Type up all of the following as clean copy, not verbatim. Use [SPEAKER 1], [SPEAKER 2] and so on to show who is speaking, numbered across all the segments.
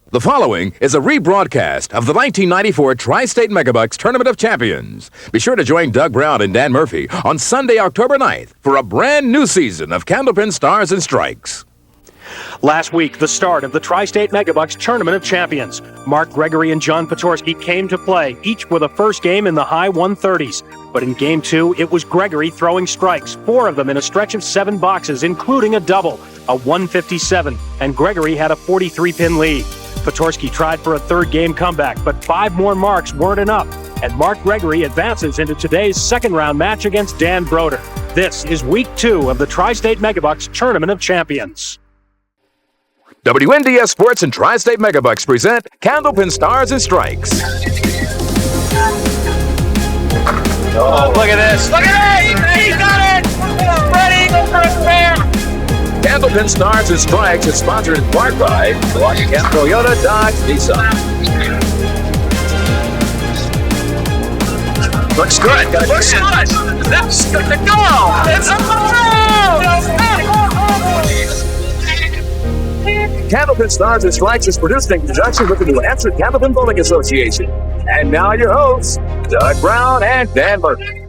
[SPEAKER 1] The following is a rebroadcast of the 1994 Tri-State Megabucks Tournament of Champions. Be sure to join Doug Brown and Dan Murphy on Sunday, October 9th for a brand new season of Candlepin Stars and Strikes.
[SPEAKER 2] Last week, the start of the Tri-State Megabucks Tournament of Champions. Mark Gregory and John Potorsky came to play, each with a first game in the high 130s. But in Game 2, it was Gregory throwing strikes, 4 of them in a stretch of 7 boxes, including a double, a 157, and Gregory had a 43-pin lead. Potorsky tried for a third game comeback, but 5 more marks weren't enough, and Mark Gregory advances into today's second-round match against Dan Brodeur. This is Week 2 of the Tri-State Megabucks Tournament of Champions.
[SPEAKER 1] WNDS Sports and Tri-State Megabucks present Candlepin Stars and Strikes.
[SPEAKER 3] Oh, look at this. Look at it! He got it! Ready for a fair!
[SPEAKER 1] Candlepin Stars and Strikes is sponsored in part by Washington Toyota Dodge Nissan. Looks good.
[SPEAKER 3] Looks good! That's good to go! It's a goal!
[SPEAKER 1] Candlepin Stars and Strikes is produced in conjunction with the New Hampshire Candlepin Bowling Association. And now your hosts, Doug Brown and Dan Murphy.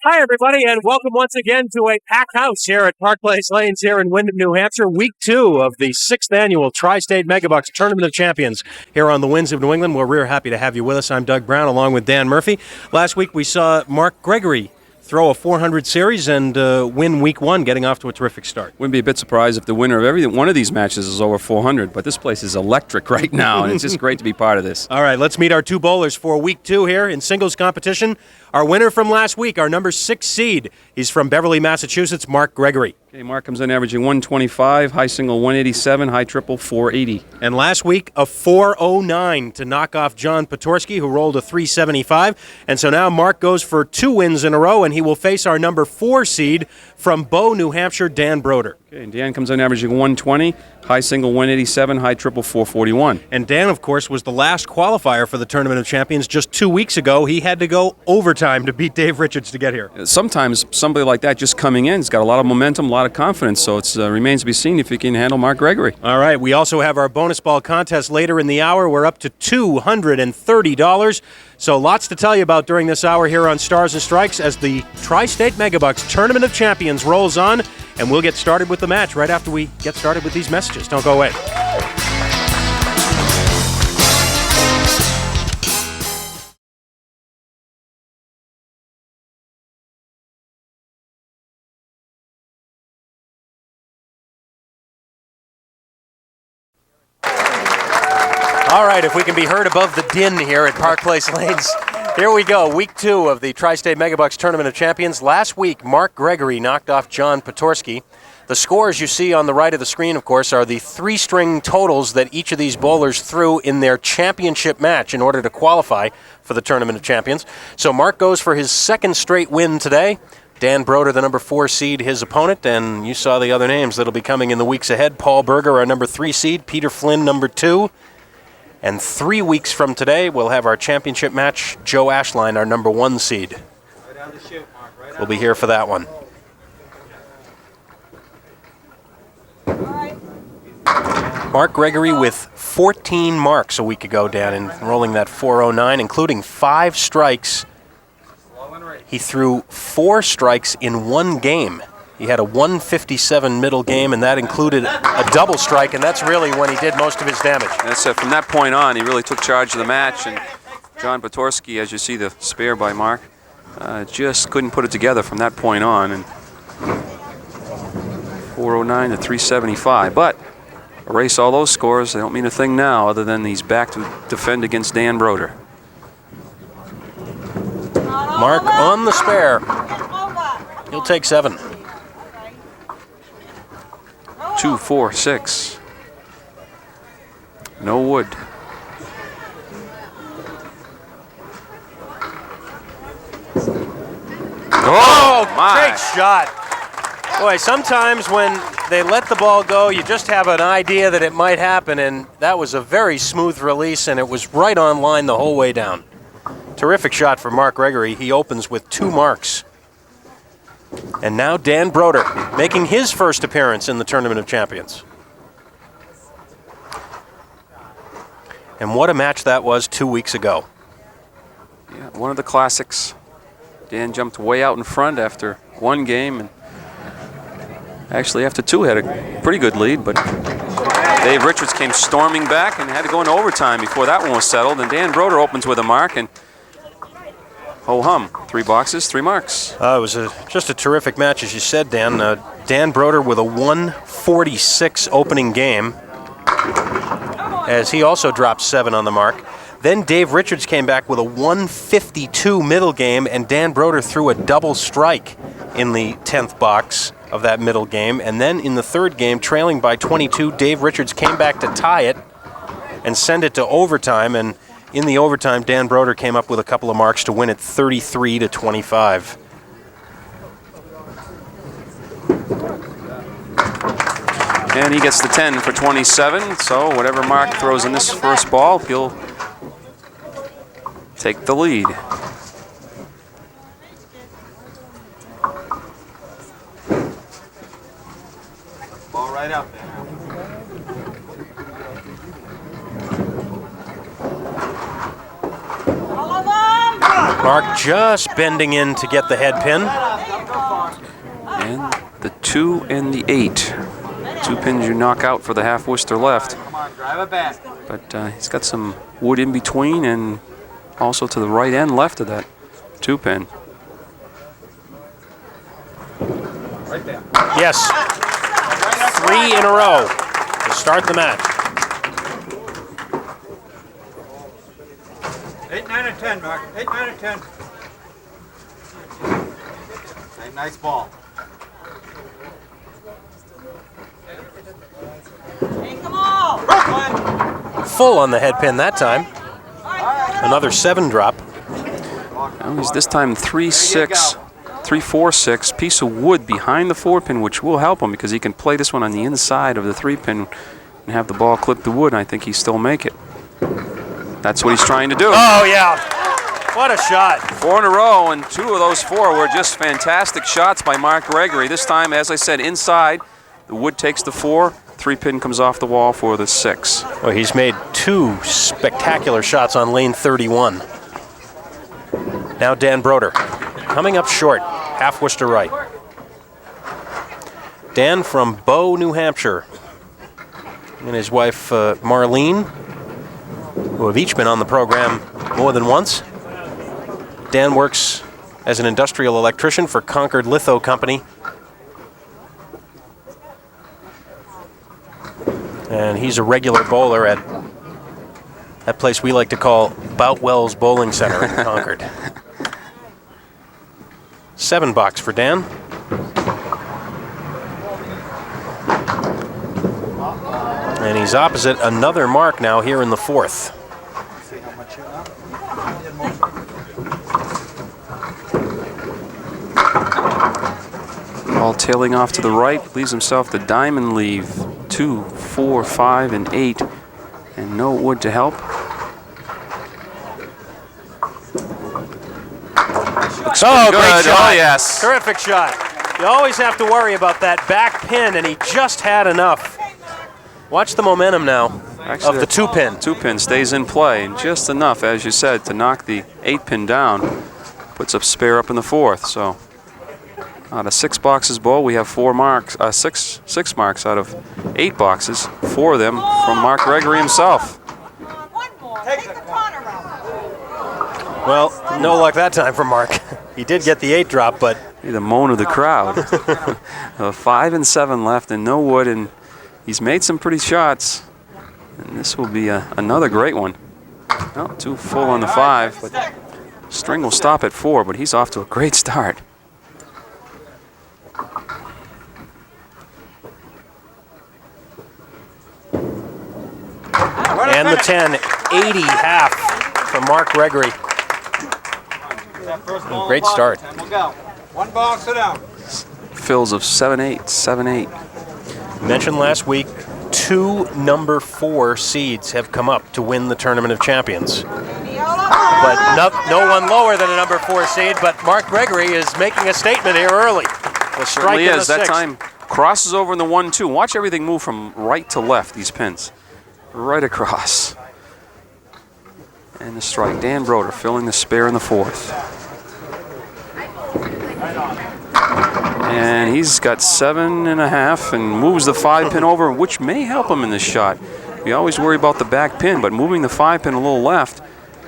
[SPEAKER 2] Hi, everybody, and welcome once again to a packed house here at Park Place Lanes here in Windham, New Hampshire. Week 2 of the 6th annual Tri-State Megabucks Tournament of Champions here on the Winds of New England. Well, we're happy to have you with us. I'm Doug Brown along with Dan Murphy. Last week we saw Mark Gregory throw a 400 series and win Week 1, getting off to a terrific start.
[SPEAKER 4] Wouldn't be a bit surprised if the winner of every one of these matches is over 400, but this place is electric right now, and it's just great to be part of this.
[SPEAKER 2] All right, let's meet our 2 bowlers for Week 2 here in singles competition. Our winner from last week, our number 6 seed, he's from Beverly, Massachusetts, Mark Gregory.
[SPEAKER 4] Okay, Mark comes in averaging 125, high single 187, high triple 480.
[SPEAKER 2] And last week, a 409 to knock off John Potorsky, who rolled a 375. And so now Mark goes for 2 wins in a row, and he will face our number 4 seed from Bow, New Hampshire, Dan Brodeur.
[SPEAKER 4] Okay, and Dan comes in averaging 120, high single 187, high triple 441.
[SPEAKER 2] And Dan, of course, was the last qualifier for the Tournament of Champions just 2 weeks ago. He had to go overtime to beat Dave Richards to get here.
[SPEAKER 4] Sometimes somebody like that just coming in has got a lot of momentum, a lot of confidence, so it remains to be seen if he can handle Mark Gregory.
[SPEAKER 2] All right, we also have our bonus ball contest later in the hour. We're up to $230. So lots to tell you about during this hour here on Stars and Strikes as the Tri-State Megabucks Tournament of Champions rolls on, and we'll get started with the match right after we get started with these messages. Don't go away. All right, if we can be heard above the din here at Park Place Lanes. Here we go, Week 2 of the Tri-State Megabucks Tournament of Champions. Last week, Mark Gregory knocked off John Potorsky. The scores you see on the right of the screen, of course, are the 3-string totals that each of these bowlers threw in their championship match in order to qualify for the Tournament of Champions. So Mark goes for his 2nd straight win today. Dan Brodeur, the number 4 seed, his opponent, and you saw the other names that'll be coming in the weeks ahead. Paul Berger, our number 3 seed, Peter Flynn, number 2. And 3 weeks from today, we'll have our championship match, Joe Ashline, our number 1 seed. We'll be here for that one. Mark Gregory with 14 marks a week ago, Dan, and rolling that 409, including 5 strikes. He threw 4 strikes in 1 game. He had a 157 middle game, and that included a double strike, and that's really when he did most of his damage.
[SPEAKER 4] That's from that point on, he really took charge of the match, and John Potorsky, as you see the spare by Mark, just couldn't put it together from that point on. And 409 to 375, but erase all those scores. They don't mean a thing now, other than he's back to defend against Dan Brodeur.
[SPEAKER 2] Mark on the spare. He'll take 7.
[SPEAKER 4] 2, 4, 6. No wood.
[SPEAKER 2] Oh,
[SPEAKER 4] my.
[SPEAKER 2] Great shot. Boy, sometimes when they let the ball go, you just have an idea that it might happen, and that was a very smooth release, and it was right on line the whole way down. Terrific shot for Mark Gregory. He opens with 2 marks. And now Dan Brodeur making his first appearance in the Tournament of Champions. And what a match that was 2 weeks ago.
[SPEAKER 4] Yeah, one of the classics. Dan jumped way out in front after one game, and actually after two had a pretty good lead, but Dave Richards came storming back and had to go into overtime before that one was settled, and Dan Brodeur opens with a mark, and ho-hum, 3 boxes, 3 marks.
[SPEAKER 2] It was just a terrific match, as you said, Dan. Dan Brodeur with a 146 opening game, as he also dropped 7 on the mark. Then Dave Richards came back with a 152 middle game, and Dan Brodeur threw a double strike in the 10th box of that middle game. And then in the 3rd game, trailing by 22, Dave Richards came back to tie it and send it to overtime. And in the overtime, Dan Brodeur came up with a couple of marks to win it 33-25.
[SPEAKER 4] And he gets the 10 for 27, so whatever Mark throws in this first ball, he'll take the lead.
[SPEAKER 3] Ball right out there.
[SPEAKER 2] Mark just bending in to get the head pin.
[SPEAKER 4] And the 2 and the 8. 2 pins you knock out for the half Worcester left.
[SPEAKER 3] Come on, drive it back.
[SPEAKER 4] But he's got some wood in between and also to the right and left of that 2 pin.
[SPEAKER 3] Right there.
[SPEAKER 2] Yes. 3 in a row to start the match.
[SPEAKER 3] 8, 9, and 10, Mark. 8, 9, and 10. Hey, nice ball.
[SPEAKER 5] Hey, come on!
[SPEAKER 2] Full on the head pin that time. Another 7 drop.
[SPEAKER 4] Well, he's this time 3-6, 3-4-6, piece of wood behind the 4 pin, which will help him because he can play this one on the inside of the 3 pin and have the ball clip the wood, and I think he still make it. That's what he's trying to do.
[SPEAKER 2] Oh, yeah. What a shot.
[SPEAKER 4] 4 in a row, and 2 of those 4 were just fantastic shots by Mark Gregory. This time, as I said, inside. The wood takes the 4. 3 pin comes off the wall for the 6.
[SPEAKER 2] Well, he's made 2 spectacular shots on lane 31. Now Dan Brodeur coming up short, half Worcester right. Dan from Bow, New Hampshire, and his wife Marlene, who have each been on the program more than once. Dan works as an industrial electrician for Concord Litho Company. And he's a regular bowler at that place we like to call Boutwell's Bowling Center in Concord. 7 box for Dan. And he's opposite another mark now here in the 4th.
[SPEAKER 3] See how much you know?
[SPEAKER 4] Ball tailing off to the right, leaves himself the diamond leave. 2, 4, 5, and 8, and no wood to help.
[SPEAKER 2] Oh,
[SPEAKER 4] good.
[SPEAKER 2] great shot.
[SPEAKER 4] Oh, yes.
[SPEAKER 2] Terrific shot. You always have to worry about that back pin, and he just had enough. Watch the momentum now
[SPEAKER 4] Actually,
[SPEAKER 2] of the 2 pin.
[SPEAKER 4] 2 pin stays in play, and just enough, as you said, to knock the 8 pin down. Puts up spare up in the 4th. So out of 6 boxes bowl, we have 4 marks, 6 marks out of 8 boxes. 4 of them from Mark Gregory himself.
[SPEAKER 5] One more. Take the corner out.
[SPEAKER 2] Well, no luck that time for Mark. He did get the 8 drop, but
[SPEAKER 4] The moan of the crowd. 5 and 7 left and no wood, and he's made some pretty shots. And this will be another great one. Well, 2 full on the 5, but string will stop at 4, but he's off to a great start.
[SPEAKER 2] and the 10, 80 half from Mark Gregory. Great start.
[SPEAKER 3] We'll go. 1 ball, sit down.
[SPEAKER 4] Fills of 7-8, 7-8.
[SPEAKER 2] Mentioned last week, 2 number 4 seeds have come up to win the Tournament of Champions. But no one lower than a number 4 seed, but Mark Gregory is making a statement here early. The strike
[SPEAKER 4] Certainly
[SPEAKER 2] in the
[SPEAKER 4] is. That
[SPEAKER 2] 6th.
[SPEAKER 4] time crosses over in the 1-2. Watch everything move from right to left, these pins. Right across. And the strike. Dan Brodeur filling the spare in the 4th. And he's got 7.5 and moves the 5 pin over, which may help him in this shot. We always worry about the back pin, but moving the 5 pin a little left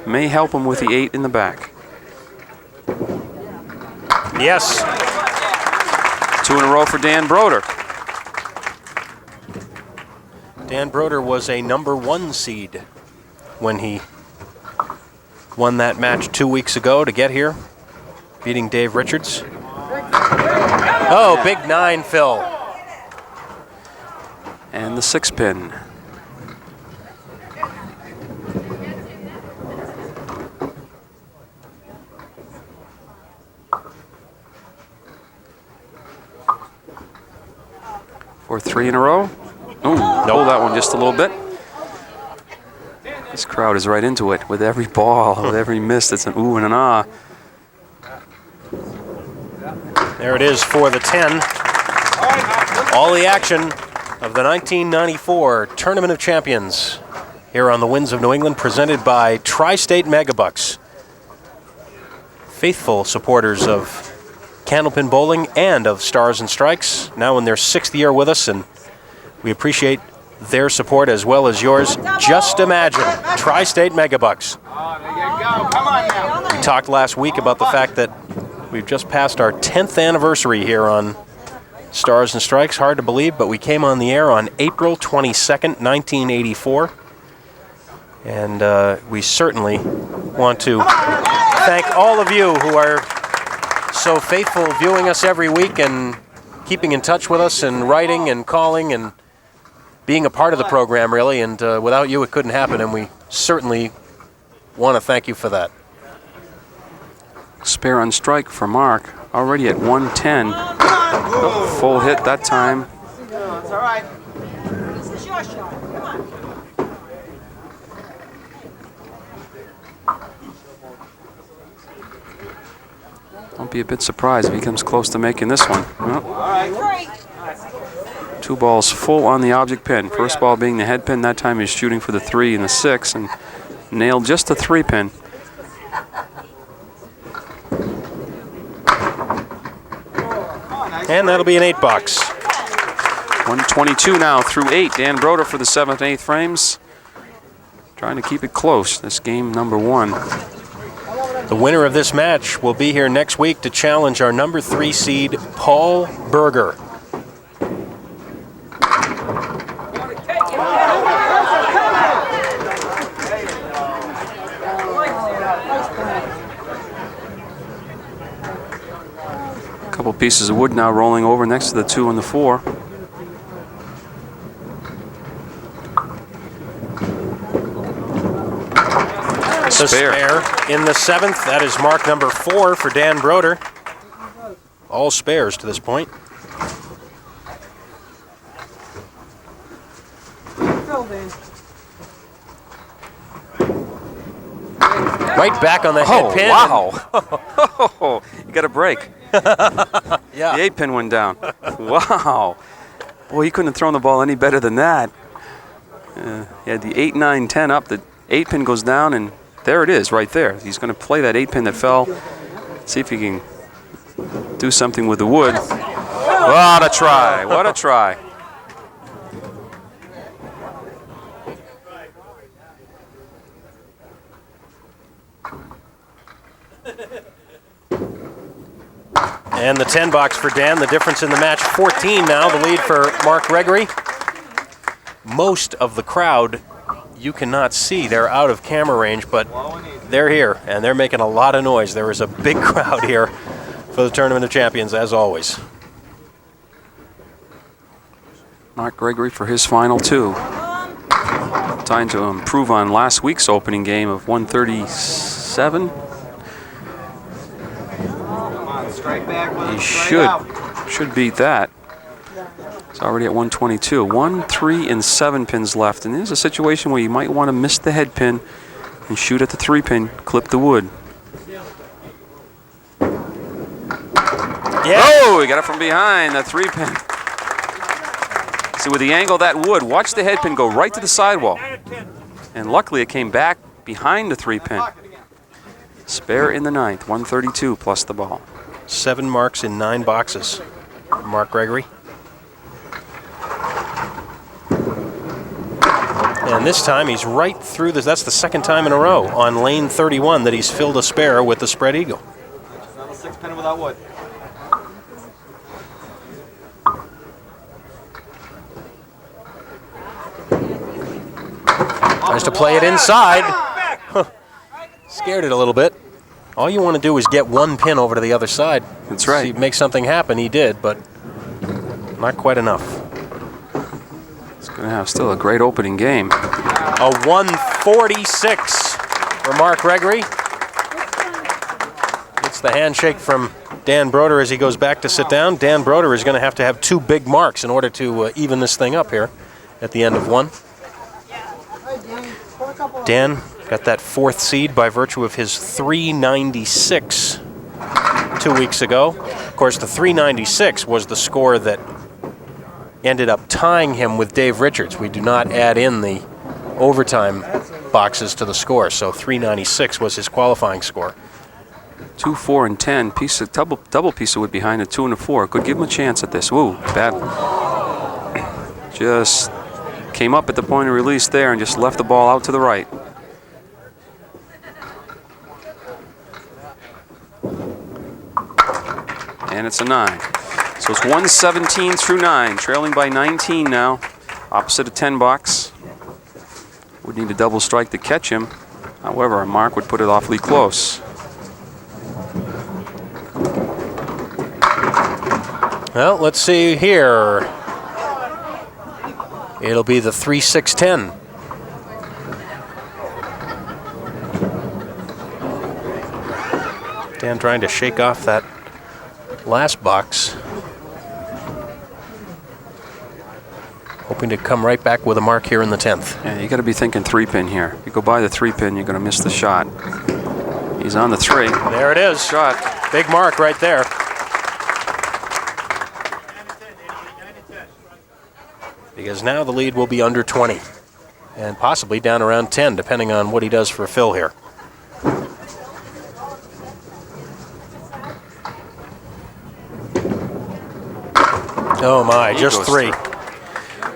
[SPEAKER 4] may help him with the 8 in the back.
[SPEAKER 2] Yes.
[SPEAKER 4] 2 in a row for Dan Brodeur.
[SPEAKER 2] Dan Brodeur was a #1 seed when he won that match 2 weeks ago to get here, beating Dave Richards. Oh, big 9, Phil.
[SPEAKER 4] And the 6 pin. For 3 in a row. Ooh, hold that one just a little bit. This crowd is right into it with every ball, with every miss. It's an ooh and an ah.
[SPEAKER 2] There it is for the 10. All the action of the 1994 Tournament of Champions here on the Winds of New England, presented by Tri-State Megabucks. Faithful supporters of Candlepin Bowling and of Stars and Strikes, now in their 6th year with us, and we appreciate their support as well as yours. Just imagine, Tri-State Megabucks. We talked last week about the fact that we've just passed our 10th anniversary here on Stars and Strikes. Hard to believe, but we came on the air on April 22nd, 1984. And we certainly want to thank all of you who are so faithful viewing us every week and keeping in touch with us and writing and calling and being a part of the program, really. And without you, it couldn't happen, and we certainly want to thank you for that.
[SPEAKER 4] Spare on strike for Mark, already at 110. Full hit that time.
[SPEAKER 5] It's all right. This is your shot. Come on.
[SPEAKER 4] Don't be a bit surprised if he comes close to making this one. Well,
[SPEAKER 5] Great.
[SPEAKER 4] 2 balls full on the object pin. First ball being the head pin. That time he's shooting for the 3 and the 6 and nailed just the 3 pin.
[SPEAKER 2] And that'll be an 8 box.
[SPEAKER 4] 122 now through 8. Dan Brodeur for the 7th and 8th frames. Trying to keep it close. This game #1.
[SPEAKER 2] The winner of this match will be here next week to challenge our #3 seed, Paul Berger.
[SPEAKER 4] Couple pieces of wood now rolling over next to the 2 and the 4.
[SPEAKER 2] The spare in the 7th. That is mark #4 for Dan Brodeur. All spares to this point. Right back on the head pin.
[SPEAKER 4] Wow. You got a break.
[SPEAKER 2] Yeah.
[SPEAKER 4] The 8 pin went down. Wow. Boy, he couldn't have thrown the ball any better than that. He had the 8, 9, 10 up. The 8 pin goes down, and there it is right there. He's going to play that 8 pin that fell. See if he can do something with the wood. What a try. What a try.
[SPEAKER 2] And the 10 box for Dan. The difference in the match, 14 now. The lead for Mark Gregory. Most of the crowd you cannot see. They're out of camera range, but they're here, and they're making a lot of noise. There is a big crowd here for the Tournament of Champions, as always.
[SPEAKER 4] Mark Gregory for his final 2. Time to improve on last week's opening game of 137. He should beat that. It's already at 122. 1, 3, and 7 pins left. And there's a situation where you might want to miss the head pin and shoot at the 3 pin, clip the wood.
[SPEAKER 2] Yeah.
[SPEAKER 4] Oh, he got it from behind, the 3 pin. See, with the angle of that wood, watch the head pin go right to the sidewall. And luckily it came back behind the 3-pin. Spare in the 9th, 132 plus the ball.
[SPEAKER 2] 7 marks in 9 boxes. Mark Gregory. And this time he's right through this. That's the second time in a row on lane 31 that he's filled a spare with the spread eagle.
[SPEAKER 3] Not a 6-pin without wood.
[SPEAKER 2] Tries to play it inside. Scared it a little bit. All you want to do is get 1 pin over to the other side.
[SPEAKER 4] That's right.
[SPEAKER 2] See, make something happen. He did, but not quite enough.
[SPEAKER 4] It's going to have still a great opening game.
[SPEAKER 2] A 146 for Mark Gregory. It's the handshake from Dan Brodeur as he goes back to sit down. Dan Brodeur is going to have 2 big marks in order to even this thing up here at the end of 1. Dan got that 4th seed by virtue of his 396 2 weeks ago. Of course, the 396 was the score that ended up tying him with Dave Richards. We do not add in the overtime boxes to the score, so 396 was his qualifying score.
[SPEAKER 4] 2, 4, and 10. Double piece of wood behind a 2 and a 4. Could give him a chance at this. Woo, bad. Just came up at the point of release there and just left the ball out to the right. And it's a 9. So it's 117 through 9, trailing by 19 now. Opposite of 10 box. Would need a double strike to catch him. However, Mark would put it awfully close.
[SPEAKER 2] Well, let's see here. It'll be the 3-6-10. Dan trying to shake off that last box. Hoping to come right back with a mark here in the 10th.
[SPEAKER 4] Yeah, you got to be thinking 3-pin here. If you go by the 3-pin, you're going to miss the shot. He's on the 3.
[SPEAKER 2] There it is.
[SPEAKER 4] Shot.
[SPEAKER 2] Big mark right there. Because now the lead will be under 20 and possibly down around 10, depending on what he does for Phil here. Oh my, just 3.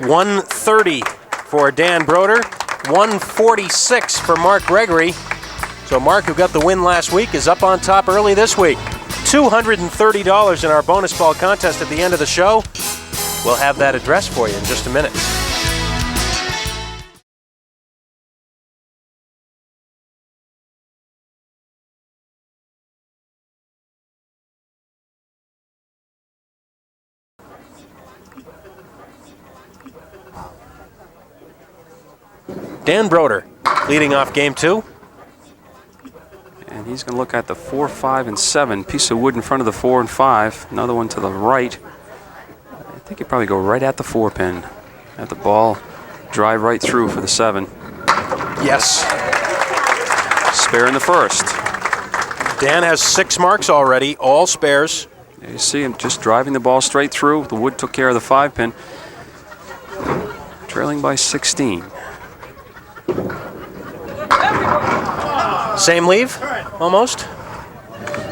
[SPEAKER 2] 130 for Dan Brodeur, 146 for Mark Gregory. So Mark, who got the win last week, is up on top early this week. $230 in our bonus ball contest at the end of the show. We'll have that address for you in just a minute. Dan Brodeur leading off game 2.
[SPEAKER 4] And he's going to look at the 4, 5, and 7. Piece of wood in front of the 4 and 5. Another one to the right. I think he'd probably go right at the 4-pin. At the ball, drive right through for the 7.
[SPEAKER 2] Yes.
[SPEAKER 4] Spare in the 1st.
[SPEAKER 2] Dan has 6 marks already, all spares.
[SPEAKER 4] There you see him just driving the ball straight through. The wood took care of the 5-pin. Trailing by 16.
[SPEAKER 2] Same leave, almost.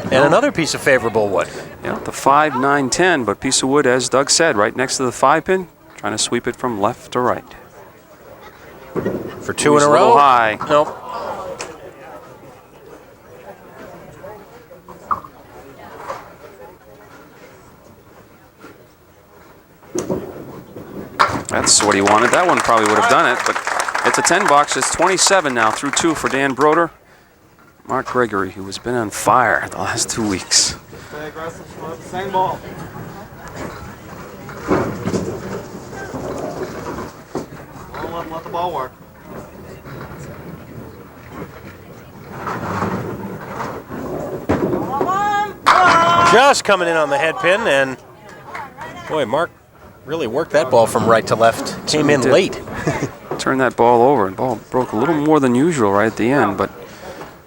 [SPEAKER 2] And another piece of favorable wood.
[SPEAKER 4] Yeah, the 5, 9, 10, but piece of wood, as Doug said, right next to the 5-pin, trying to sweep it from left to right.
[SPEAKER 2] For 2 in a
[SPEAKER 4] A
[SPEAKER 2] row.
[SPEAKER 4] little high.
[SPEAKER 2] Nope.
[SPEAKER 4] That's what he wanted. That one probably would have done it, but it's a 10 box. It's 27 now through 2 for Dan Brodeur. Mark Gregory, who has been on fire the last 2 weeks.
[SPEAKER 3] Stay aggressive, same ball. Don't let the ball work.
[SPEAKER 2] Just coming in on the head pin, and boy, Mark really worked that ball from right to left. Came in late.
[SPEAKER 4] Turned that ball over, and ball broke a little more than usual right at the end, but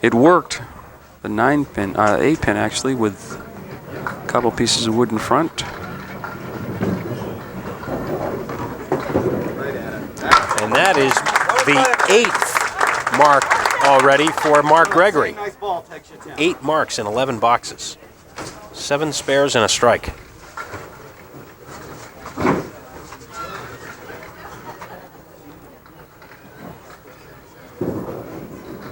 [SPEAKER 4] it worked. The 9-pin, 8-pin actually, with a couple pieces of wood in front.
[SPEAKER 2] And that is the 8th mark already for Mark Gregory.
[SPEAKER 5] Nice ball, takes you 10.
[SPEAKER 2] 8 marks in 11 boxes. 7 spares and a strike.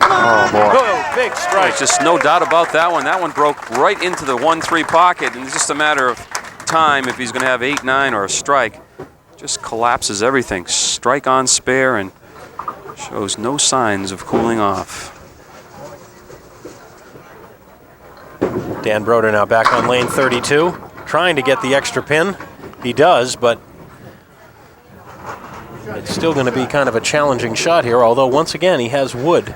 [SPEAKER 4] Oh, boy.
[SPEAKER 2] Oh, big strike.
[SPEAKER 4] There's just no doubt about that one. That one broke right into the 1-3 pocket, and it's just a matter of time if he's going to have 8-9 or a strike. Just collapses everything. Strike on spare and shows no signs of cooling off.
[SPEAKER 2] Dan Brodeur now back on lane 32, trying to get the extra pin. He does, but it's still going to be kind of a challenging shot here, although once again he has wood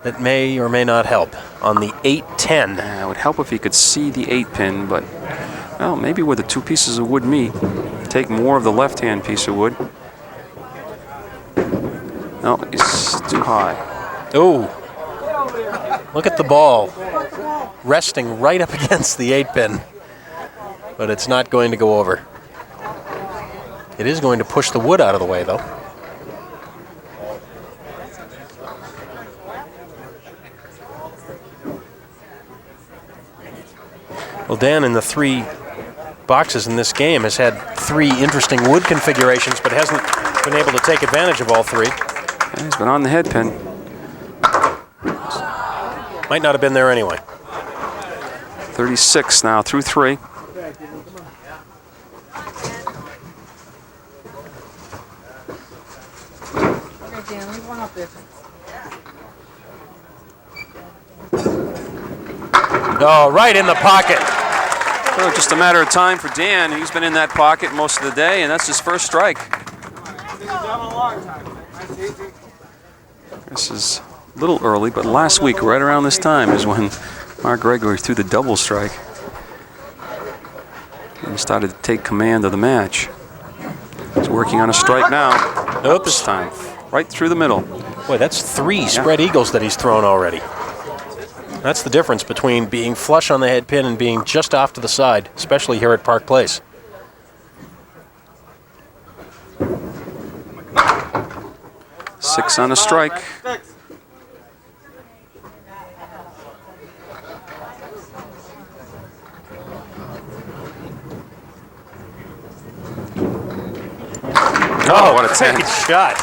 [SPEAKER 2] that may or may not help on the 8-10.
[SPEAKER 4] It would help if he could see the 8-pin, but, well, maybe where the 2 pieces of wood meet, take more of the left-hand piece of wood. No, it's too high.
[SPEAKER 2] Ooh, look at the ball resting right up against the 8-pin, but it's not going to go over. It is going to push the wood out of the way, though. Well, Dan, in the 3 boxes in this game, has had 3 interesting wood configurations, but hasn't been able to take advantage of all 3.
[SPEAKER 4] Yeah, he's been on the head pin.
[SPEAKER 2] Might not have been there anyway.
[SPEAKER 4] 36 now through 3.
[SPEAKER 5] Okay, Dan, leave one up there.
[SPEAKER 2] Oh, right in the pocket.
[SPEAKER 4] So just a matter of time for Dan. He's been in that pocket most of the day, and that's his first strike. This is a little early, but last week, right around this time, is when Mark Gregory threw the double strike and started to take command of the match. He's working on a strike now.
[SPEAKER 2] Oops.
[SPEAKER 4] This time, right through the middle.
[SPEAKER 2] Boy, that's 3 spread eagles that he's thrown already. That's the difference between being flush on the head pin and being just off to the side, especially here at Park Place.
[SPEAKER 4] Six on a strike.
[SPEAKER 2] Oh,
[SPEAKER 4] what a 10.
[SPEAKER 2] great shot.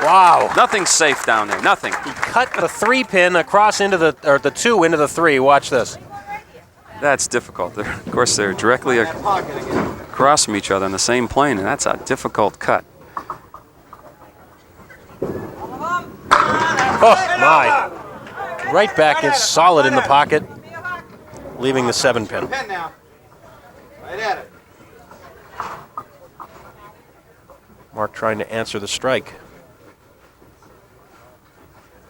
[SPEAKER 2] Wow.
[SPEAKER 4] Nothing's safe down there, nothing.
[SPEAKER 2] He cut the 3-pin across into the 2 into the 3. Watch this.
[SPEAKER 4] That's difficult. Of course, they're directly across from each other on the same plane, and that's a difficult cut.
[SPEAKER 2] Oh, my. Right back is solid in the pocket, leaving the 7-pin.
[SPEAKER 5] Pin now. Right at it.
[SPEAKER 2] Mark trying to answer the strike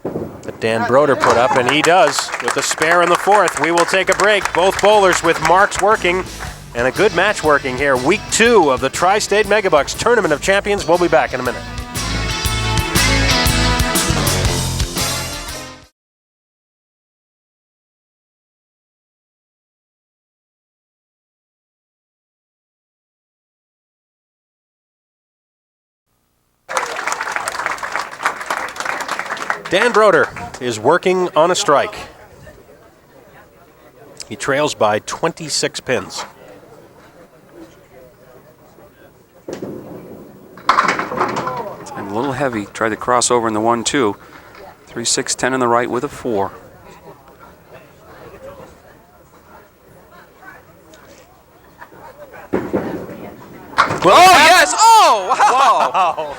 [SPEAKER 2] that Dan Brodeur put up, and he does with the spare in the 4th. We will take a break. Both bowlers with marks working and a good match working here. Week 2 of the Tri-State Megabucks Tournament of Champions. We'll be back in a minute. Dan Brodeur is working on a strike. He trails by 26 pins.
[SPEAKER 4] I'm a little heavy. Tried to cross over in the 1-2. 3, 6, 10 in the right with a 4.
[SPEAKER 2] Well,
[SPEAKER 4] oh, yes! Oh, wow!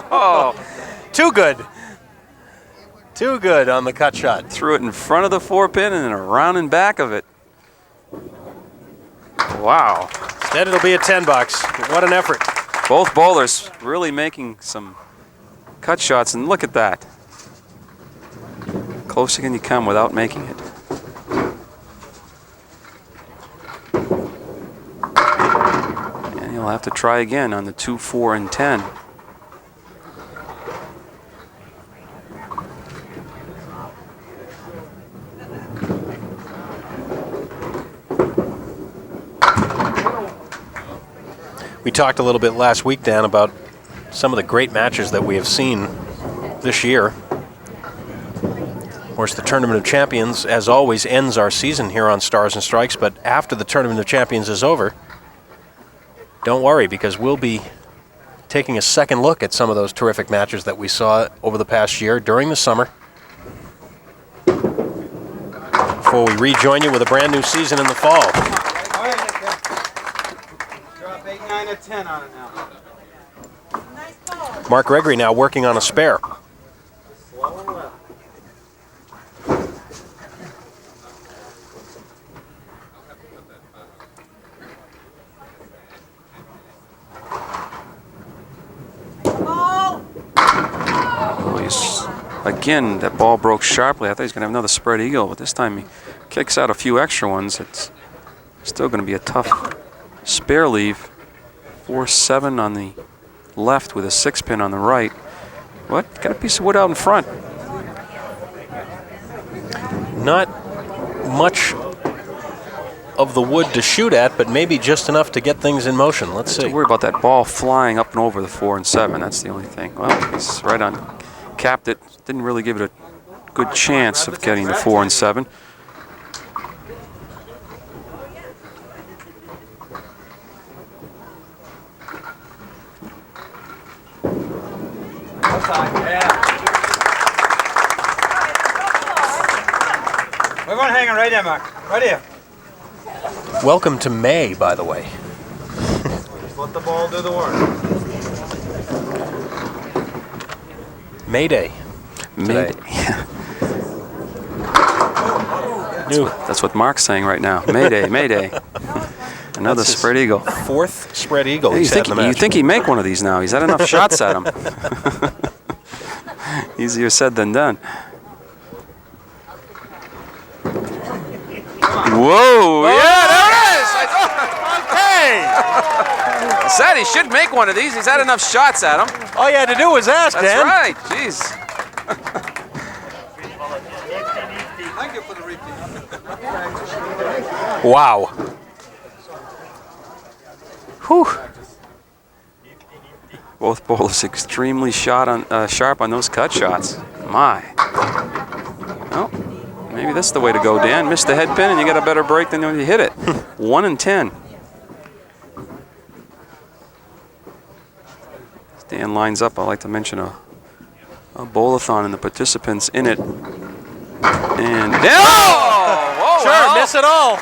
[SPEAKER 2] Wow. Too good. Too good on the cut shot.
[SPEAKER 4] Threw it in front of the 4-pin and then around and back of it. Wow.
[SPEAKER 2] Instead, it'll be a 10 bucks. What an effort.
[SPEAKER 4] Both bowlers really making some cut shots, and look at that. Closer can you come without making it. And you'll have to try again on the 2, 4, and 10.
[SPEAKER 2] We talked a little bit last week, Dan, about some of the great matches that we have seen this year. Of course, the Tournament of Champions, as always, ends our season here on Stars and Strikes, but after the Tournament of Champions is over, don't worry, because we'll be taking a second look at some of those terrific matches that we saw over the past year during the summer before we rejoin you with a brand new season in the fall.
[SPEAKER 5] Drop 8, 9, or 10 on it now.
[SPEAKER 2] Mark Gregory now working on a spare.
[SPEAKER 5] Slow and left.
[SPEAKER 4] Again, that ball broke sharply. I thought he was going to have another spread eagle, but this time he kicks out a few extra ones. It's still going to be a tough spare leave. 4-7 on the left with a 6-pin on the right. What? Got a piece of wood out in front.
[SPEAKER 2] Not much of the wood to shoot at, but maybe just enough to get things in motion. Let's see.
[SPEAKER 4] Don't worry about that ball flying up and over the 4 and 7. That's the only thing. Well, he's right on. Capped it. Didn't really give it a good chance of getting the 4 and 7.
[SPEAKER 5] We're going to hang it right there, Mark. Right here.
[SPEAKER 2] Welcome to May, by the way.
[SPEAKER 5] Just let the ball do the work.
[SPEAKER 2] Mayday.
[SPEAKER 4] Mayday. That's what Mark's saying right now. Mayday, Mayday. Another spread eagle.
[SPEAKER 2] 4th spread eagle
[SPEAKER 4] Hey,
[SPEAKER 2] he's had in the match.
[SPEAKER 4] you think he'd make one of these now. He's had enough shots at him. Easier said than done. Whoa! Yeah, there it is! I said he should make one of these. He's had enough shots at him.
[SPEAKER 2] All you had to do was ask,
[SPEAKER 4] That's
[SPEAKER 2] Dan.
[SPEAKER 4] right. Jeez.
[SPEAKER 5] Thank you for the repeat.
[SPEAKER 2] Wow. Whew.
[SPEAKER 4] Both bowlers extremely sharp on those cut shots. My. Well, maybe that's the way to go, Dan. Miss the head pin and you get a better break than when you hit it. 1 and 10. As Dan lines up, I'd like to mention a bowl-a-thon and the participants in it. And oh! Whoa,
[SPEAKER 2] Sure,
[SPEAKER 4] well,
[SPEAKER 2] miss it all.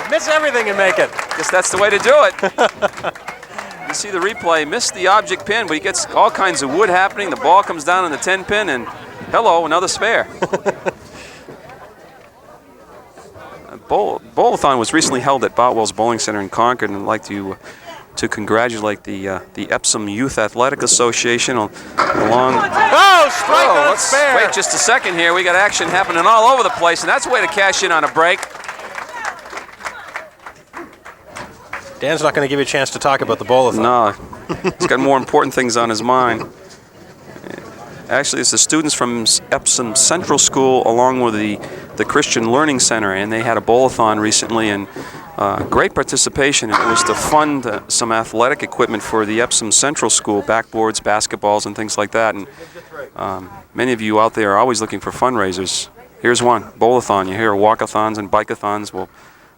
[SPEAKER 2] Miss everything and make it.
[SPEAKER 4] guess that's the way to do it. You see the replay, missed the object pin, but he gets all kinds of wood happening. The ball comes down on the 10 pin, and hello, another spare. Bowl-a-thon was recently held at Boutwell's Bowling Center in Concord, and I'd like to congratulate the Epsom Youth Athletic Association along.
[SPEAKER 2] Oh, strike on
[SPEAKER 4] Let's
[SPEAKER 2] spare.
[SPEAKER 4] wait just a second here. We got action happening all over the place, and that's a way to cash in on a break.
[SPEAKER 2] Dan's not going to give you a chance to talk about the bowl-a-thon.
[SPEAKER 4] No, he's got more important things on his mind. Actually, it's the students from Epsom Central School along with the Christian Learning Center, and they had a bowl-a-thon recently, and great participation. It was to fund some athletic equipment for the Epsom Central School, backboards, basketballs, and things like that. And many of you out there are always looking for fundraisers. Here's one, bowl-a-thon. You hear walk-a-thons and bike-a-thons. Well,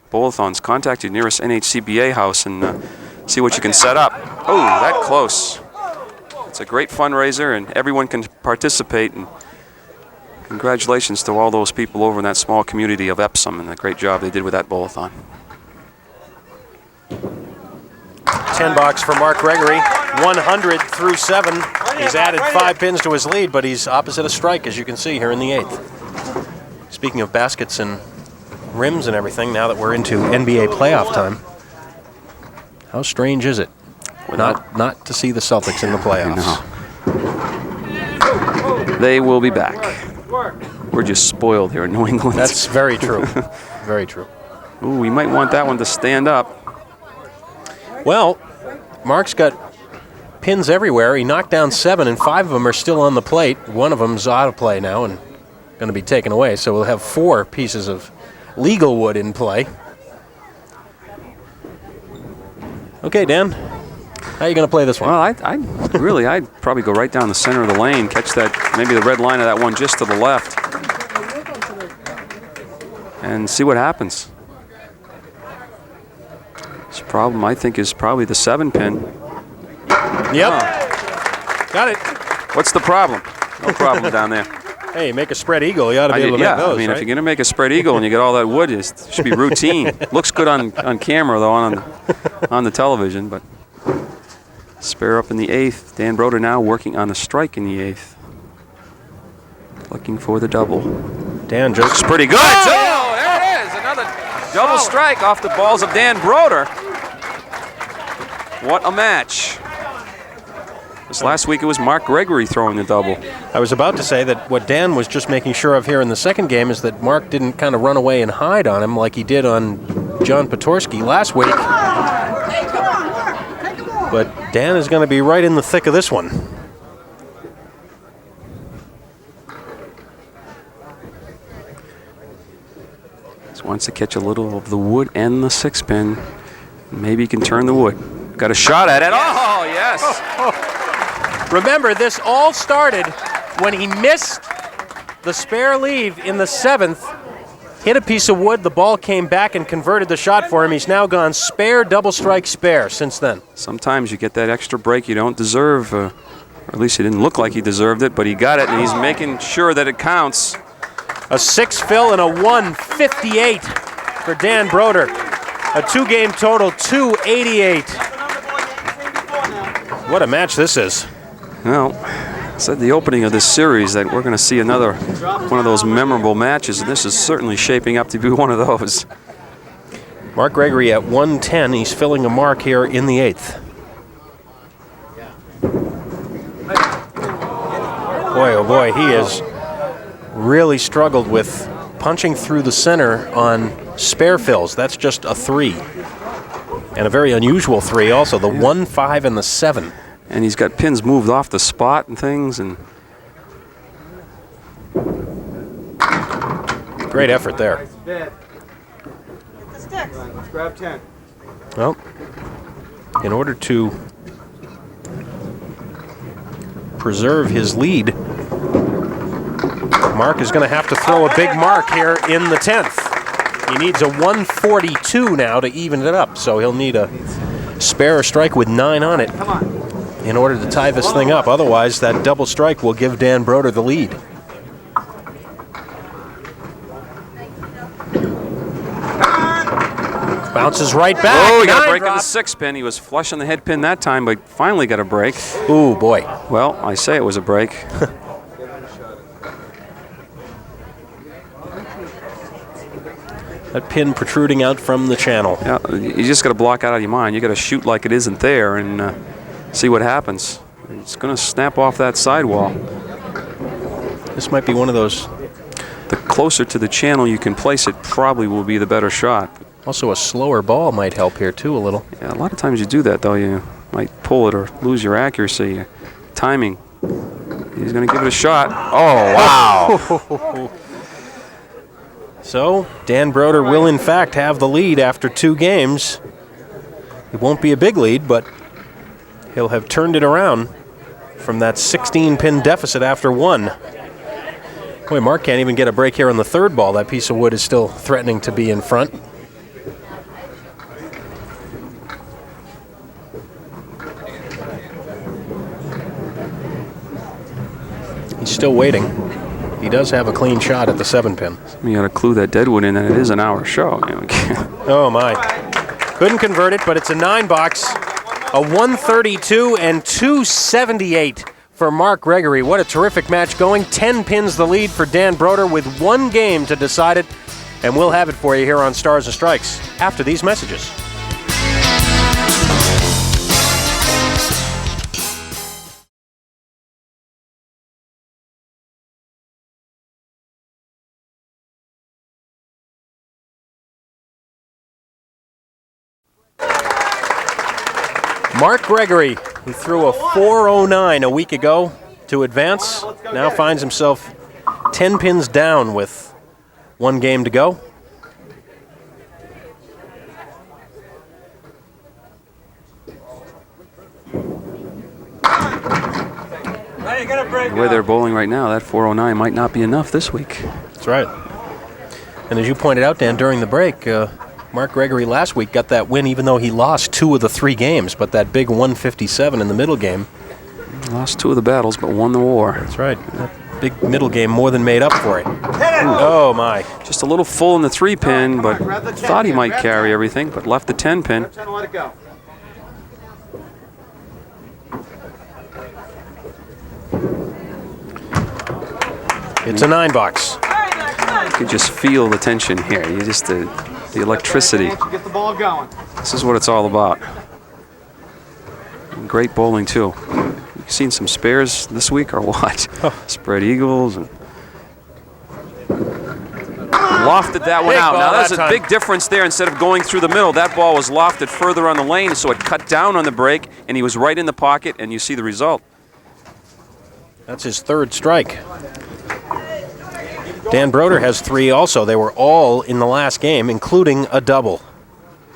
[SPEAKER 4] bowl-a-thons, contact your nearest NHCBA house and see what you can set up. Oh, that close. It's a great fundraiser, and everyone can participate. And congratulations to all those people over in that small community of Epsom and the great job they did with that bowl-a-thon.
[SPEAKER 2] 10 box for Mark Gregory, 100 through 7. He's added 5 pins to his lead, but he's opposite a strike, as you can see here in the 8th. Speaking of baskets and rims and everything, now that we're into NBA playoff time, how strange is it not to see the Celtics in the playoffs?
[SPEAKER 4] They will be back. We're just spoiled here in New England.
[SPEAKER 2] That's very true. Very true.
[SPEAKER 4] Ooh, we might want that one to stand up.
[SPEAKER 2] Well, Mark's got pins everywhere. He knocked down 7, and 5 of them are still on the plate. One of them's out of play now and going to be taken away, so we'll have 4 pieces of legal wood in play. Okay, Dan, how are you going to play this one?
[SPEAKER 4] Well, I'd probably go right down the center of the lane, catch that, maybe the red line of that one just to the left. and see what happens. This problem, I think, is probably the 7-pin.
[SPEAKER 2] Yep. Got it.
[SPEAKER 4] What's the problem? No problem down there.
[SPEAKER 2] Hey, make a spread eagle. You ought to be able to make those,
[SPEAKER 4] I mean,
[SPEAKER 2] right?
[SPEAKER 4] if you're going to make a spread eagle and you get all that wood, it should be routine. Looks good on camera, though, on the television. But spare up in the 8th. Dan Brodeur now working on the strike in the 8th. Looking for the double.
[SPEAKER 2] Dan just...
[SPEAKER 4] Looks pretty good. Oh, there it is. Another double strike off the balls of Dan Brodeur. What a match. This last week it was Mark Gregory throwing the double.
[SPEAKER 2] I was about to say that what Dan was just making sure of here in the second game is that Mark didn't kind of run away and hide on him like he did on John Patorsky last week. But Dan is going to be right in the thick of this one.
[SPEAKER 4] Just wants to catch a little of the wood and the 6-pin. Maybe he can turn the wood. Got a shot at it. Oh, yes.
[SPEAKER 2] Remember, this all started when he missed the spare leave in the 7th, hit a piece of wood, the ball came back and converted the shot for him. He's now gone spare, double strike, spare since then.
[SPEAKER 4] Sometimes you get that extra break you don't deserve, or at least it didn't look like he deserved it, but he got it, and he's making sure that it counts.
[SPEAKER 2] A 6 fill and a 158 for Dan Brodeur. A 2-game total, 288. What a match this is.
[SPEAKER 4] Well, I said the opening of this series that we're going to see another one of those memorable matches, and this is certainly shaping up to be one of those.
[SPEAKER 2] Mark Gregory at 110. He's filling a mark here in the 8th. Boy, oh boy, he has really struggled with punching through the center on spare fills. That's just a 3. And a very unusual 3 also, the 1, 5, and the 7.
[SPEAKER 4] And he's got pins moved off the spot and things, and
[SPEAKER 2] great effort there.
[SPEAKER 5] Let's grab 10.
[SPEAKER 2] Well, in order to preserve his lead, Mark is going to have to throw a big mark here in the 10th. He needs a 142 now to even it up, so he'll need a spare strike with 9 on it in order to tie this thing up. Otherwise, that double strike will give Dan Brodeur the lead. Bounces right back.
[SPEAKER 4] Oh, he got a break on the 6-pin. He was flush on the head pin that time, but finally got a break.
[SPEAKER 2] Ooh, boy.
[SPEAKER 4] Well, I say it was a break.
[SPEAKER 2] That pin protruding out from the channel.
[SPEAKER 4] Yeah, you just got to block out of your mind. You got to shoot like it isn't there and see what happens. It's going to snap off that sidewall.
[SPEAKER 2] This might be one of those.
[SPEAKER 4] The closer to the channel you can place it, probably will be the better shot.
[SPEAKER 2] Also, a slower ball might help here too a little.
[SPEAKER 4] Yeah, a lot of times you do that though. You might pull it or lose your accuracy, your timing. He's going to give it a shot. Oh, wow.
[SPEAKER 2] So, Dan Brodeur will in fact have the lead after 2 games. It won't be a big lead, but he'll have turned it around from that 16-pin deficit after 1. Boy, Mark can't even get a break here on the 3rd ball. That piece of wood is still threatening to be in front. He's still waiting. He does have a clean shot at the 7-pin.
[SPEAKER 4] You got to clue that deadwood in, and it is an hour show.
[SPEAKER 2] Oh my! Couldn't convert it, but it's a 9-box, a 132 and 278 for Mark Gregory. What a terrific match going. 10 pins the lead for Dan Brodeur with 1 game to decide it, and we'll have it for you here on Stars and Strikes after these messages. Mark Gregory, who threw a 409 a week ago to advance, now finds himself 10 pins down with 1 game to go.
[SPEAKER 4] The way they're bowling right now, that 409 might not be enough this week.
[SPEAKER 2] That's right. And as you pointed out, Dan, during the break, Mark Gregory last week got that win even though he lost 2 of the 3 games, but that big 157 in the middle game.
[SPEAKER 4] He lost 2 of the battles, but won the war.
[SPEAKER 2] That's right. That big middle game more than made up for it. Oh, my.
[SPEAKER 4] Just a little full in the 3-pin, but thought he might carry everything, but left the 10-pin.
[SPEAKER 3] Let it go.
[SPEAKER 2] It's a 9-box.
[SPEAKER 4] You can just feel the tension here. You just the electricity.
[SPEAKER 3] Get the ball going.
[SPEAKER 4] This is what it's all about. And great bowling too. You seen some spares this week or what? Spread eagles and lofted that one
[SPEAKER 2] Big
[SPEAKER 4] out.
[SPEAKER 2] ball
[SPEAKER 4] Now that's
[SPEAKER 2] that
[SPEAKER 4] a
[SPEAKER 2] time.
[SPEAKER 4] big difference there. Instead of going through the middle, that ball was lofted further on the lane, so it cut down on the break, and he was right in the pocket, and you see the result.
[SPEAKER 2] That's his 3rd strike. Dan Brodeur has 3 also. They were all in the last game, including a double.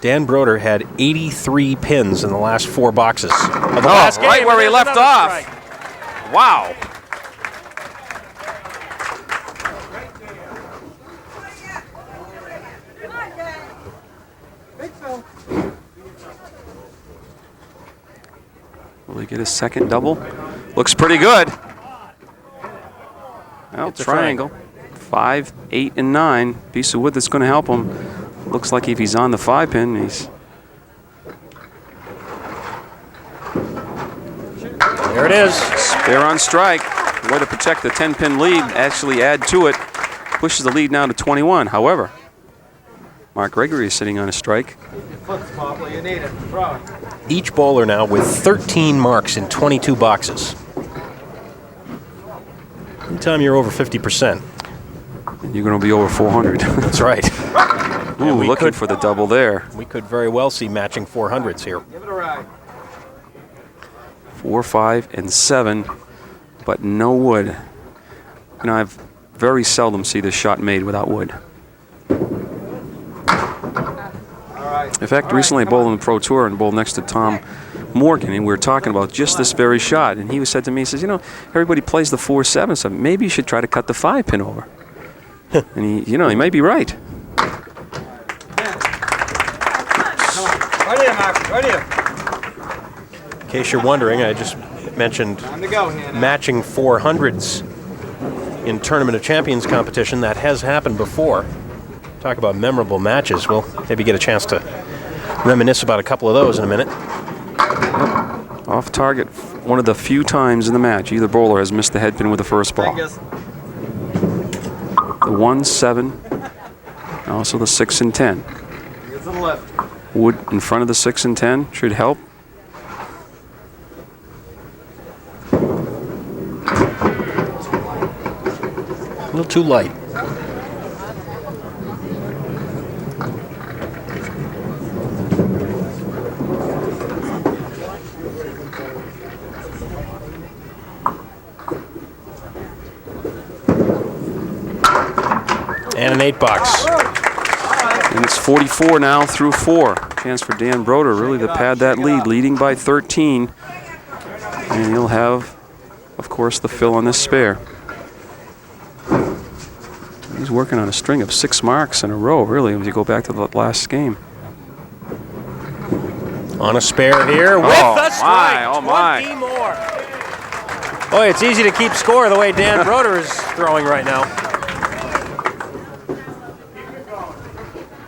[SPEAKER 2] Dan Brodeur had 83 pins in the last 4 boxes of the last game.
[SPEAKER 4] Right where he left off.
[SPEAKER 2] Strike.
[SPEAKER 4] Wow. Will he get his 2nd double? Looks pretty good. Well,
[SPEAKER 2] It's a
[SPEAKER 4] triangle. 5, 8, and 9. Piece of wood that's going to help him. Looks like if he's on the 5-pin, he's...
[SPEAKER 2] There it is.
[SPEAKER 4] Spare on strike. Way to protect the 10-pin lead, actually add to it. Pushes the lead now to 21. However, Mark Gregory is sitting on a strike.
[SPEAKER 3] You need it. Throw it.
[SPEAKER 2] Each bowler now with 13 marks in 22 boxes. Anytime you're over 50%.
[SPEAKER 4] And you're going to be over 400.
[SPEAKER 2] That's right.
[SPEAKER 4] Ooh, looking for the double there.
[SPEAKER 2] We could very well see matching 400s here.
[SPEAKER 3] Give it a ride.
[SPEAKER 4] 4, 5, and 7, but no wood. You know, I've very seldom see this shot made without wood. In fact, recently I bowled on the Pro Tour and bowled next to Tom Morgan, and we were talking about just this very shot. And he said to me, he says, you know, everybody plays the 4-7, so maybe you should try to cut the 5-pin over. And he, you know, he might be right.
[SPEAKER 3] Right here, Mark. Right here.
[SPEAKER 2] In case you're wondering, I just mentioned
[SPEAKER 3] Time to go, Hannah.
[SPEAKER 2] matching 400s in Tournament of Champions competition. That has happened before. Talk about memorable matches. We'll maybe get a chance to reminisce about a couple of those in a minute.
[SPEAKER 4] Off target, one of the few times in the match, either bowler has missed the head pin with the first ball.
[SPEAKER 3] Fingers.
[SPEAKER 4] The 1, 7, and also the 6 and 10.
[SPEAKER 3] Fingers to the left.
[SPEAKER 4] Wood in front of the 6 and 10 should help.
[SPEAKER 2] A little too light. And an 8-box.
[SPEAKER 4] And it's 44 now through 4. Chance for Dan Brodeur really to pad that lead, leading by 13. And he'll have, of course, the fill on this spare. He's working on a string of 6 marks in a row, really, when you go back to the last game.
[SPEAKER 2] On a spare here with
[SPEAKER 4] Oh,
[SPEAKER 2] a strike.
[SPEAKER 4] my, oh, my.
[SPEAKER 2] 20 more. Boy, it's easy to keep score the way Dan Brodeur is throwing right now.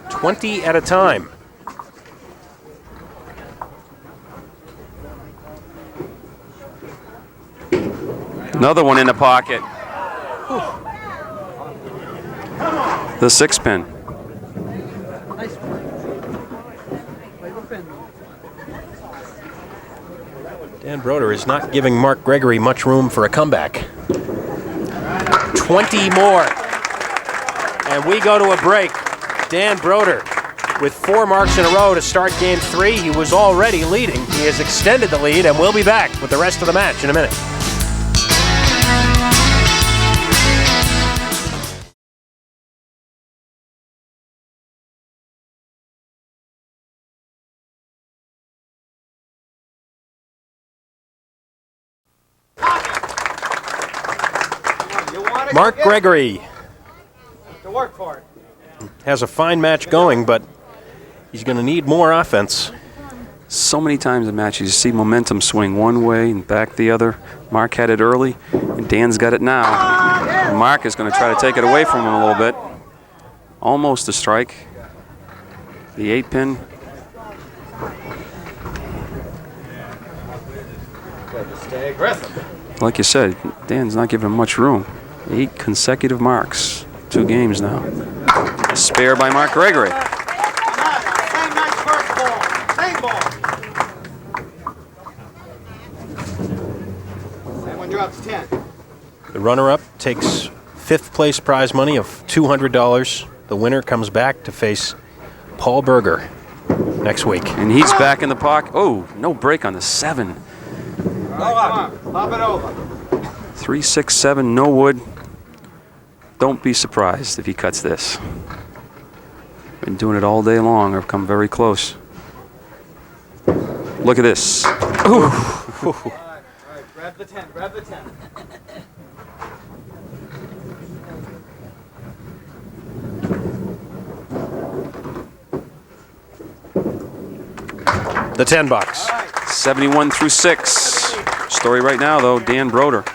[SPEAKER 2] 20 at a time.
[SPEAKER 4] Another one in the pocket. The 6-pin.
[SPEAKER 2] Dan Brodeur is not giving Mark Gregory much room for a comeback. 20 more. And we go to a break. Dan Brodeur with 4 marks in a row to start game 3. He was already leading. He has extended the lead, and we'll be back with the rest of the match in a minute.
[SPEAKER 3] You want it?
[SPEAKER 2] Mark
[SPEAKER 3] Go get it.
[SPEAKER 2] Gregory
[SPEAKER 3] To work for it.
[SPEAKER 2] has a fine match going, but he's going to need more offense.
[SPEAKER 4] So many times in matches you see momentum swing one way and back the other. Mark had it early, and Dan's got it now. And Mark is going to try to take it away from him a little bit. Almost a strike. The 8-pin.
[SPEAKER 3] Stay aggressive.
[SPEAKER 4] Like you said, Dan's not giving him much room. 8 consecutive marks. 2 games now. A spare by Mark Gregory.
[SPEAKER 5] Same nice first ball. Same ball. Same one drops 10.
[SPEAKER 2] The runner-up takes 5th place prize money of $200. The winner comes back to face Paul Berger next week.
[SPEAKER 4] And he's back in the pocket. Oh, no break on the 7.
[SPEAKER 5] Right, come on. Lob it over.
[SPEAKER 4] 3, 6, 7, no wood. Don't be surprised if he cuts this. Been doing it all day long. I've come very close. Look at this. Ooh.
[SPEAKER 5] All right, grab the 10, grab the 10.
[SPEAKER 2] The 10 bucks.
[SPEAKER 4] 71 through 6. Story right now, though, Dan Brodeur.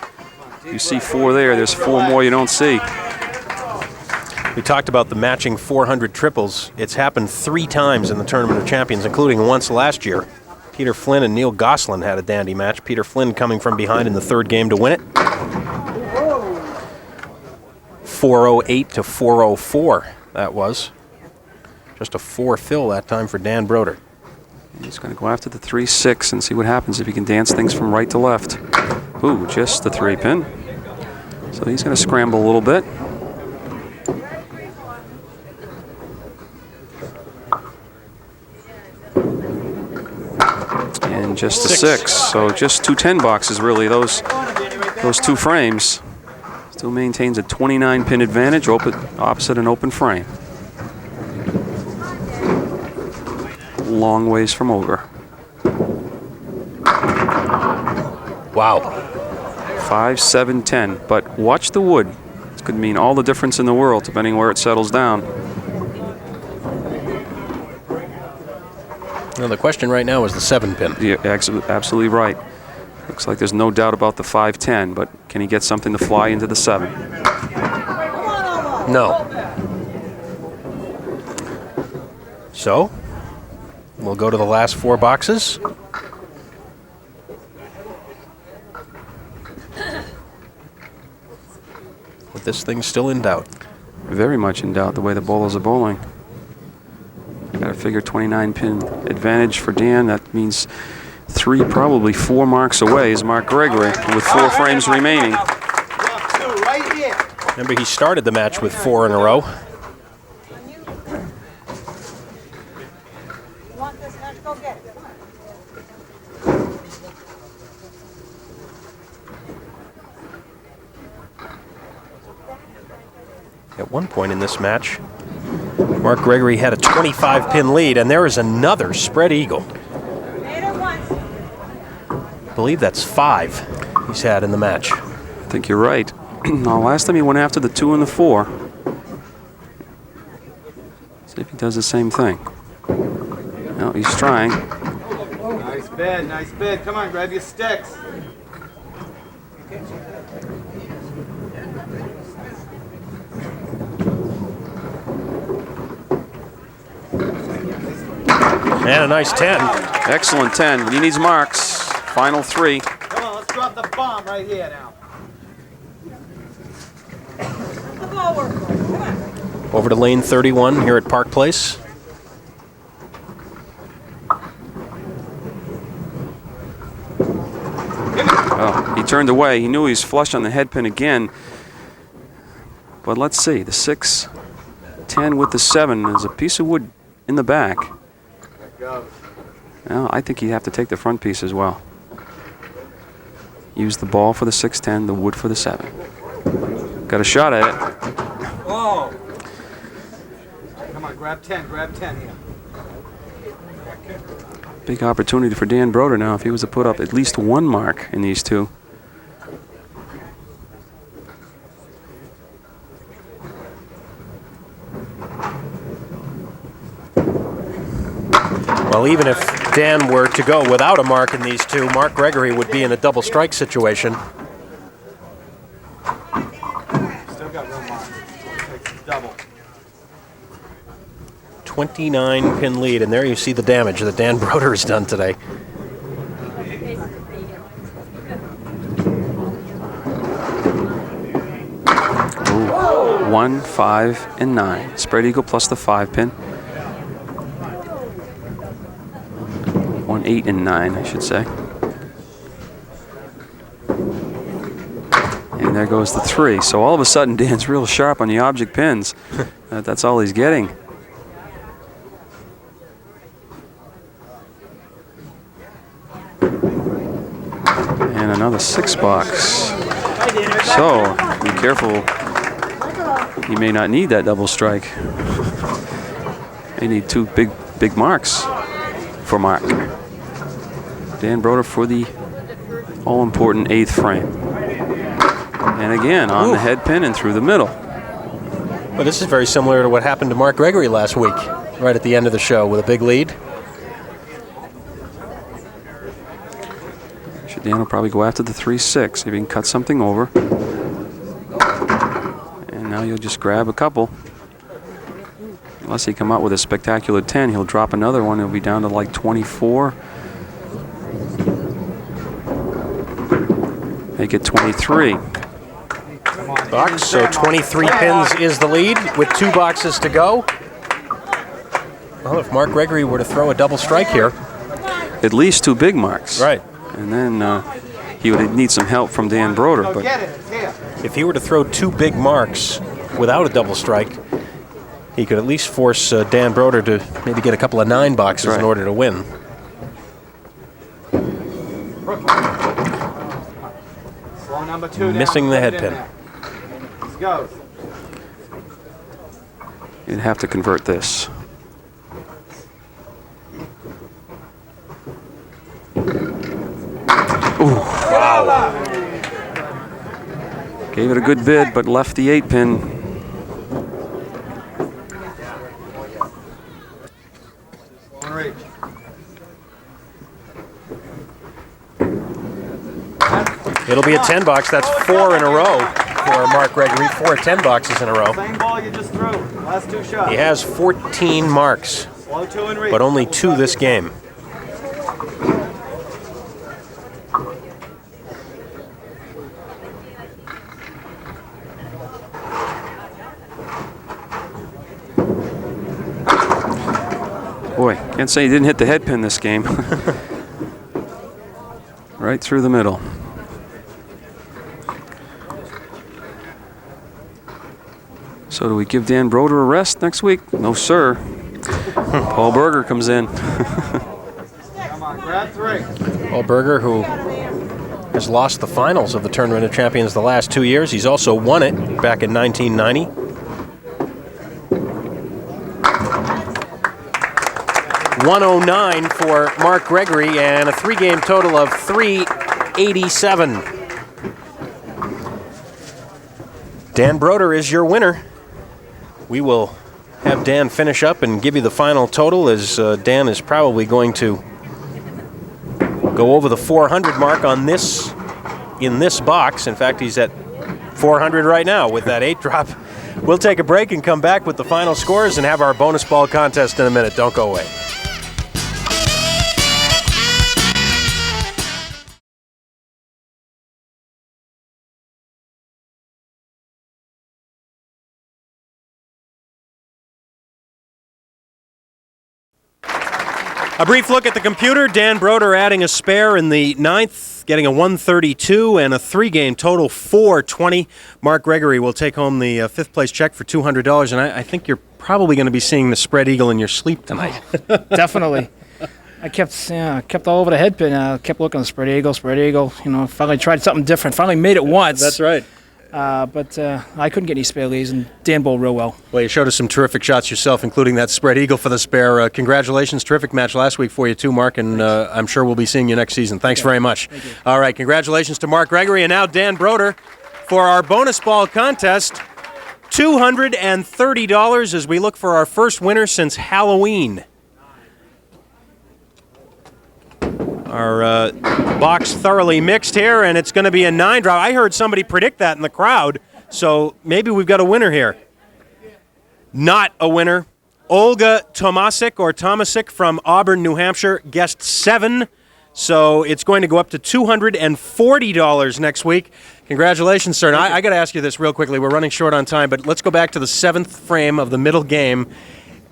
[SPEAKER 4] You see 4 there. There's 4 more you don't see.
[SPEAKER 2] We talked about the matching 400 triples. It's happened 3 times in the Tournament of Champions, including once last year. Peter Flynn and Neil Gosselin had a dandy match. Peter Flynn coming from behind in the 3rd game to win it. 408 to 404, that was. Just a 4 fill that time for Dan Brodeur.
[SPEAKER 4] He's going to go after the 3-6 and see what happens if he can dance things from right to left. Ooh, just the 3-pin. So he's going to scramble a little bit. And just a 6. So just 2 10 boxes, really. Those 2 frames. Still maintains a 29-pin advantage opposite an open frame. Long ways from over.
[SPEAKER 2] Wow.
[SPEAKER 4] 5, 7, 10. But watch the wood. This could mean all the difference in the world, depending where it settles down.
[SPEAKER 2] Well, the question right now is the 7-pin.
[SPEAKER 4] Yeah, absolutely right. Looks like there's no doubt about the 5-10, but can he get something to fly into the 7?
[SPEAKER 2] No. So, we'll go to the last 4 boxes. With this thing still in doubt.
[SPEAKER 4] Very much in doubt the way the bowlers are bowling. Got to figure 29-pin advantage for Dan. That means 3, probably 4 marks away is Mark Gregory with 4 frames remaining.
[SPEAKER 5] Right here.
[SPEAKER 2] Remember, he started the match with 4 in a row.
[SPEAKER 5] Want this match? Go get it.
[SPEAKER 2] At one point in this match, Mark Gregory had a 25-pin lead, and there is another spread eagle. I believe that's 5 he's had in the match.
[SPEAKER 4] I think you're right. Now, last time he went after the 2 and the 4. See if he does the same thing. No, he's trying.
[SPEAKER 5] Nice bid, nice bid. Come on, grab your sticks.
[SPEAKER 2] And a nice 10.
[SPEAKER 4] Excellent 10, but he needs marks. Final 3.
[SPEAKER 5] Come on, let's drop the bomb right here now. The ball work. Come on.
[SPEAKER 2] Over to lane 31 here at Park Place.
[SPEAKER 4] Oh, he turned away. He knew he was flush on the head pin again. But let's see. The 6, 10 with the 7 is a piece of wood in the back. Well, I think you have to take the front piece as well. Use the ball for the 6-10, the wood for the 7. Got a shot at it.
[SPEAKER 5] Whoa. Come on, grab 10 here.
[SPEAKER 4] Big opportunity for Dan Brodeur now if he was to put up at least 1 mark in these 2.
[SPEAKER 2] Well, even if Dan were to go without a mark in these two, Mark Gregory would be in a double strike situation.
[SPEAKER 3] Still got room on. Takes double.
[SPEAKER 2] 29-pin lead, and there you see the damage that Dan Brodeur has done today.
[SPEAKER 4] Ooh, 1, 5, and 9. Spread eagle plus the 5-pin. 1, 8, and 9, I should say. And there goes the 3. So all of a sudden, Dan's real sharp on the object pins. That's all he's getting. And another 6-box. So be careful. You may not need that double strike. You need 2 big marks for Mark. Dan Brodeur for the all-important 8th frame. And again, on the head pin and through the middle.
[SPEAKER 2] Well, this is very similar to what happened to Mark Gregory last week, right at the end of the show with a big lead.
[SPEAKER 4] Dan will probably go after the 3-6 if he can cut something over. And now you'll just grab a couple. Unless he come out with a spectacular 10, he'll drop another one. He'll be down to like 24. Make it 23.
[SPEAKER 2] Box, so 23 pins is the lead with 2 boxes to go. Well, if Mark Gregory were to throw a double strike here.
[SPEAKER 4] At least 2 big marks.
[SPEAKER 2] Right.
[SPEAKER 4] And then he would need some help from Dan Brodeur. But
[SPEAKER 2] if he were to throw 2 big marks without a double strike, he could at least force Dan Brodeur to maybe get a couple of 9 boxes in order to win.
[SPEAKER 3] Slow number 2
[SPEAKER 2] Missing the head pin.
[SPEAKER 3] Let's go.
[SPEAKER 4] You'd have to convert this. Ooh. Wow. Gave it a good bid, but left the 8-pin.
[SPEAKER 2] It'll be a 10 box. That's 4 in a row for Mark Gregory. 4 10 boxes in a row.
[SPEAKER 3] Same ball you just threw. Last 2 shots.
[SPEAKER 2] He has 14 marks,
[SPEAKER 3] Slow 2 and reach.
[SPEAKER 2] but only 2 this game.
[SPEAKER 4] Boy, can't say he didn't hit the head pin this game. Right through the middle. So do we give Dan Brodeur a rest next week? No, sir. Paul Berger comes in.
[SPEAKER 3] Come on, grab 3.
[SPEAKER 2] Paul Berger, who has lost the finals of the Tournament of Champions the last 2 years. He's also won it back in 1990. .109 for Mark Gregory and a 3-game total of 387. Dan Brodeur is your winner. We will have Dan finish up and give you the final total, as Dan is probably going to go over the 400 mark on this in this box. In fact, he's at 400 right now with that 8 drop. We'll take a break and come back with the final scores and have our bonus ball contest in a minute. Don't go away. A brief look at the computer. Dan Brodeur adding a spare in the 9th, getting a 132 and a 3-game total 420. Mark Gregory will take home the 5th place check for $200, and I think you're probably going to be seeing the spread eagle in your sleep tonight.
[SPEAKER 6] Definitely. I kept all over the head pin. Kept looking at spread eagle. Finally tried something different. Finally made it once.
[SPEAKER 2] That's right.
[SPEAKER 6] But I couldn't get any spare leads, and Dan bowled real well.
[SPEAKER 2] Well, you showed us some terrific shots yourself, including that spread eagle for the spare. Congratulations. Terrific match last week for you, too, Mark, and I'm sure we'll be seeing you next season. Thanks very much.
[SPEAKER 6] Thank you.
[SPEAKER 2] All right, congratulations to Mark Gregory, and now Dan Brodeur for our bonus ball contest. $230 as we look for our first winner since Halloween. Our box thoroughly mixed here, and it's going to be a 9-drop. I heard somebody predict that in the crowd, so maybe we've got a winner here. Not a winner. Olga Tomasic from Auburn, New Hampshire, guessed 7. So it's going to go up to $240 next week. Congratulations, sir. Now, I got to ask you this real quickly. We're running short on time, but let's go back to the 7th frame of the middle game.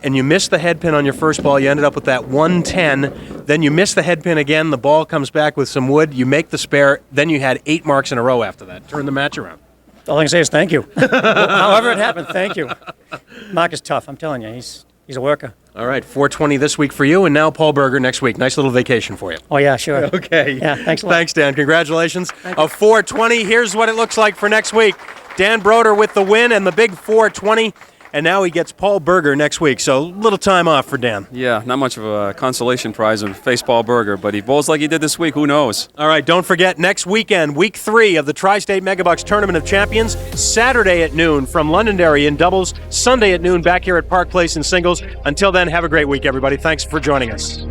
[SPEAKER 2] And you missed the head pin on your first ball. You ended up with that 110. Then you missed the head pin again. The ball comes back with some wood. You make the spare. Then you had 8 marks in a row after that. Turn the match around.
[SPEAKER 7] All I can say is thank you. However it happened, thank you. Mark is tough. I'm telling you, he's a worker.
[SPEAKER 2] All right, 420 this week for you, and now Paul Berger next week. Nice little vacation for you.
[SPEAKER 7] Oh, yeah, sure.
[SPEAKER 2] Okay.
[SPEAKER 7] Yeah, thanks a lot.
[SPEAKER 2] Thanks, Dan. Congratulations. A 420. Here's what it looks like for next week. Dan Brodeur with the win and the big 420. And now he gets Paul Berger next week, so a little time off for Dan.
[SPEAKER 4] Yeah, not much of a consolation prize when face Paul Berger, but he bowls like he did this week. Who knows?
[SPEAKER 2] All right, don't forget, next weekend, week 3 of the Tri-State Megabucks Tournament of Champions, Saturday at noon from Londonderry in doubles, Sunday at noon back here at Park Place in singles. Until then, have a great week, everybody. Thanks for joining us.